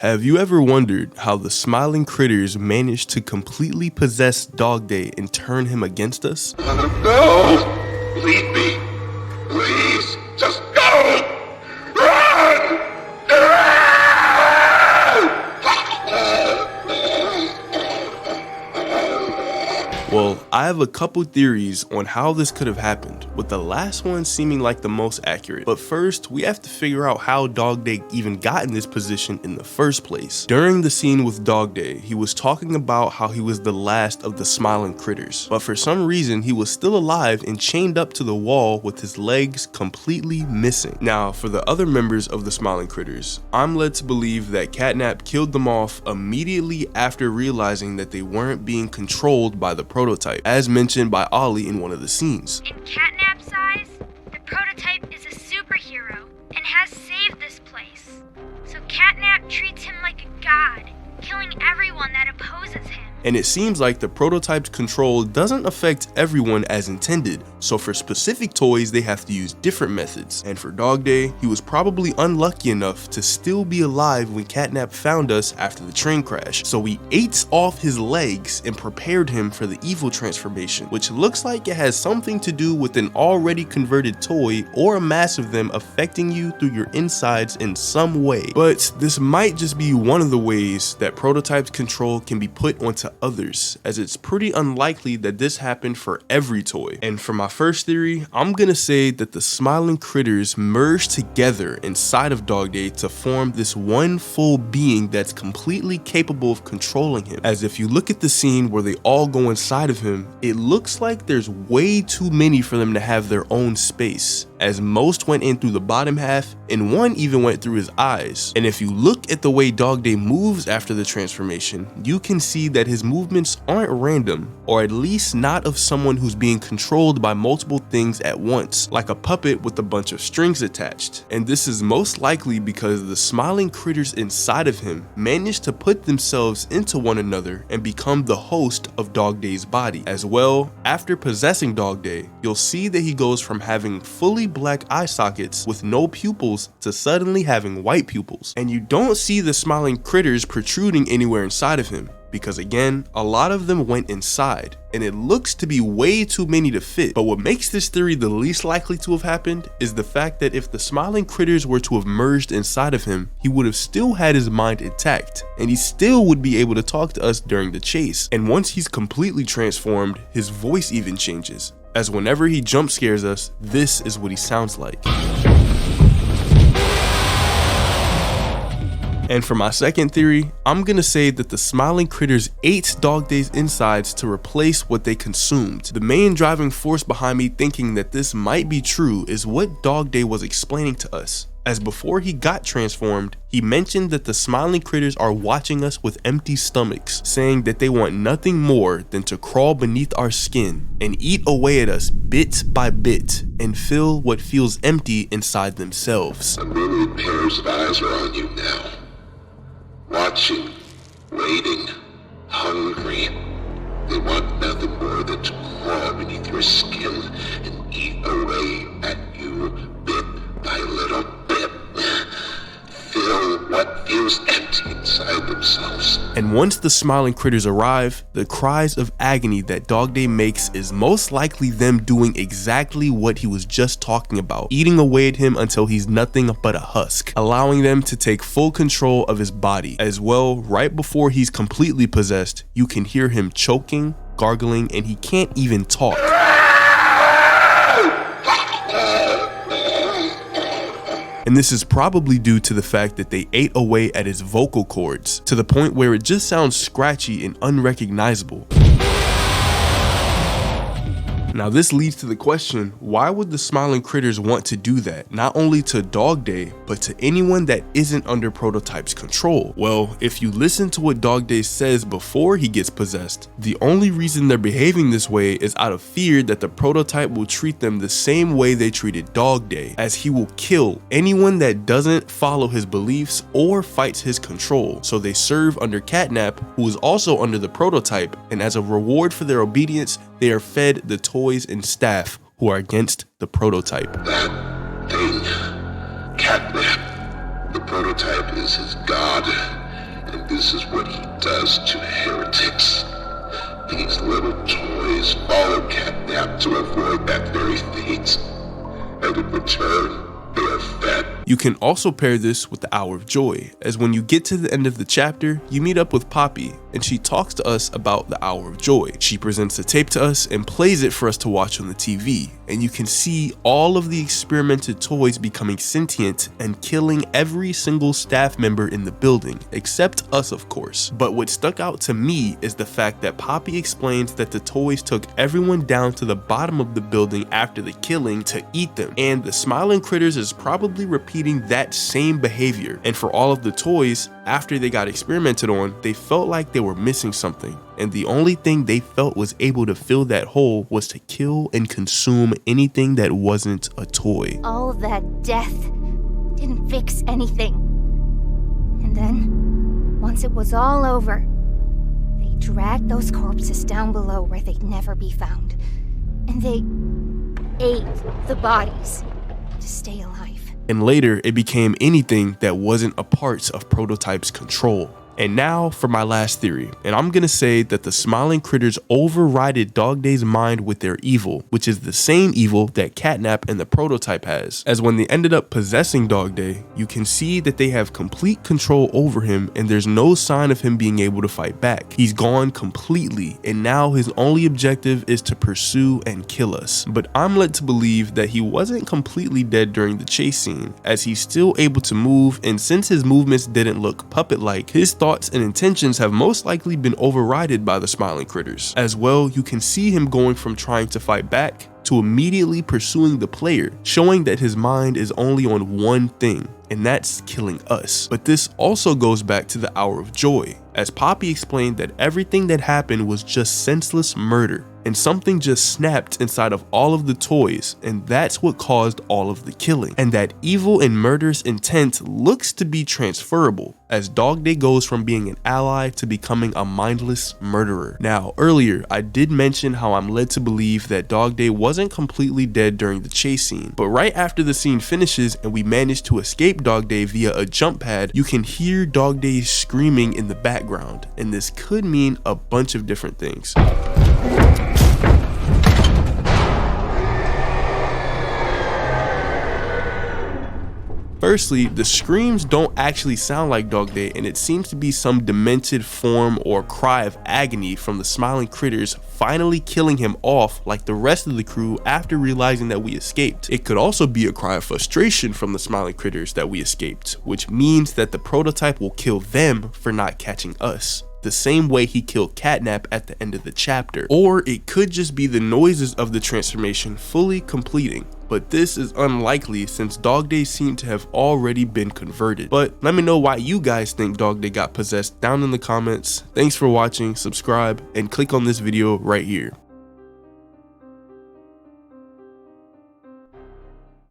Have you ever wondered how the smiling critters managed to completely possess DogDay and turn him against us? No! Leave me! Please! Just go! Run! Well, I have a couple theories on how this could have happened, with the last one seeming like the most accurate. But first, we have to figure out how DogDay even got in this position in the first place. During the scene with DogDay, he was talking about how he was the last of the smiling critters, but for some reason he was still alive and chained up to the wall with his legs completely missing. Now, for the other members of the smiling critters, I'm led to believe that Catnap killed them off immediately after realizing that they weren't being controlled by the prototype, as mentioned by Ollie in one of the scenes. In Catnap's eyes, the prototype is a superhero and has saved this place. So Catnap treats him like a god, killing everyone that opposes him. And it seems like the prototype's control doesn't affect everyone as intended, so for specific toys they have to use different methods. And for DogDay, he was probably unlucky enough to still be alive when Catnap found us after the train crash, so we ate off his legs and prepared him for the evil transformation, which looks like it has something to do with an already converted toy or a mass of them affecting you through your insides in some way. But this might just be one of the ways that prototype's control can be put onto others, as it's pretty unlikely that this happened for every toy. And for my first theory, I'm gonna say that the smiling critters merged together inside of DogDay to form this one full being that's completely capable of controlling him. As if you look at the scene where they all go inside of him, it looks like there's way too many for them to have their own space, as most went in through the bottom half and one even went through his eyes. And if you look at the way DogDay moves after the transformation, you can see that his movements aren't random, or at least not of someone who's being controlled by multiple things at once, like a puppet with a bunch of strings attached. And this is most likely because the smiling critters inside of him managed to put themselves into one another and become the host of DogDay's body. As well, after possessing DogDay, you'll see that he goes from having fully black eye sockets with no pupils to suddenly having white pupils. And you don't see the smiling critters protruding anywhere inside of him, because again, a lot of them went inside, and it looks to be way too many to fit. But what makes this theory the least likely to have happened is the fact that if the smiling critters were to have merged inside of him, he would have still had his mind intact, and he still would be able to talk to us during the chase. And once he's completely transformed, his voice even changes, as whenever he jump scares us, this is what he sounds like. And for my second theory, I'm gonna say that the smiling critters ate DogDay's insides to replace what they consumed. The main driving force behind me thinking that this might be true is what DogDay was explaining to us, as before he got transformed, he mentioned that the smiling critters are watching us with empty stomachs, saying that they want nothing more than to crawl beneath our skin and eat away at us bit by bit and fill what feels empty inside themselves. A million pairs of eyes are on you now. Watching, waiting, hungry. They want nothing more than to crawl beneath your skin and eat away at you bit by little bit. Fill what feels empty inside themselves. And once the smiling critters arrive, the cries of agony that DogDay makes is most likely them doing exactly what he was just talking about, eating away at him until he's nothing but a husk, allowing them to take full control of his body. As well, right before he's completely possessed, you can hear him choking, gargling, and he can't even talk. And this is probably due to the fact that they ate away at his vocal cords, to the point where it just sounds scratchy and unrecognizable. Now this leads to the question, why would the smiling critters want to do that? Not only to DogDay, but to anyone that isn't under Prototype's control? Well, if you listen to what DogDay says before he gets possessed, the only reason they're behaving this way is out of fear that the Prototype will treat them the same way they treated DogDay, as he will kill anyone that doesn't follow his beliefs or fights his control. So they serve under Catnap, who is also under the Prototype, and as a reward for their obedience, they are fed the toys and staff who are against the Prototype. That thing, Catnap, the Prototype is his god, This is what he does to heretics. These little toys follow Catnap to avoid that very fate. And in return, they are fed. You can also pair this with the Hour of Joy, as when you get to the end of the chapter, you meet up with Poppy, and she talks to us about the Hour of Joy. She presents the tape to us and plays it for us to watch on the TV, and you can see all of the experimented toys becoming sentient and killing every single staff member in the building, except us of course. But what stuck out to me is the fact that Poppy explains that the toys took everyone down to the bottom of the building after the killing to eat them, and the Smiling Critters is probably repeating that same behavior. And for all of the toys, after they got experimented on, they felt like they were missing something, and the only thing they felt was able to fill that hole was to kill and consume anything that wasn't a toy. All that death didn't fix anything. And then, once it was all over, they dragged those corpses down below where they'd never be found. And they ate the bodies to stay alive. And later, it became anything that wasn't a part of Prototype's control. And now for my last theory, and I'm gonna say that the Smiling Critters overrided DogDay's mind with their evil, which is the same evil that Catnap and the Prototype has. As when they ended up possessing DogDay, you can see that they have complete control over him, and there's no sign of him being able to fight back. He's gone completely, and now his only objective is to pursue and kill us. But I'm led to believe that he wasn't completely dead during the chase scene, as he's still able to move, and since his movements didn't look puppet-like, his thoughts and intentions have most likely been overridden by the Smiling Critters. As well, you can see him going from trying to fight back to immediately pursuing the player, showing that his mind is only on one thing, and that's killing us. But this also goes back to the Hour of Joy, as Poppy explained that everything that happened was just senseless murder, and something just snapped inside of all of the toys, and that's what caused all of the killing. And that evil and murderous intent looks to be transferable, as DogDay goes from being an ally to becoming a mindless murderer. Now, earlier, I did mention how I'm led to believe that DogDay wasn't completely dead during the chase scene, but right after the scene finishes and we manage to escape DogDay via a jump pad, you can hear DogDay screaming in the background, and this could mean a bunch of different things. Firstly, the screams don't actually sound like DogDay, and it seems to be some demented form or cry of agony from the Smiling Critters finally killing him off like the rest of the crew after realizing that we escaped. It could also be a cry of frustration from the Smiling Critters that we escaped, which means that the Prototype will kill them for not catching us, the same way he killed Catnap at the end of the chapter. Or it could just be the noises of the transformation fully completing, but this is unlikely since DogDay seemed to have already been converted. But let me know why you guys think DogDay got possessed down in the comments. Thanks for watching, subscribe, and click on this video right here.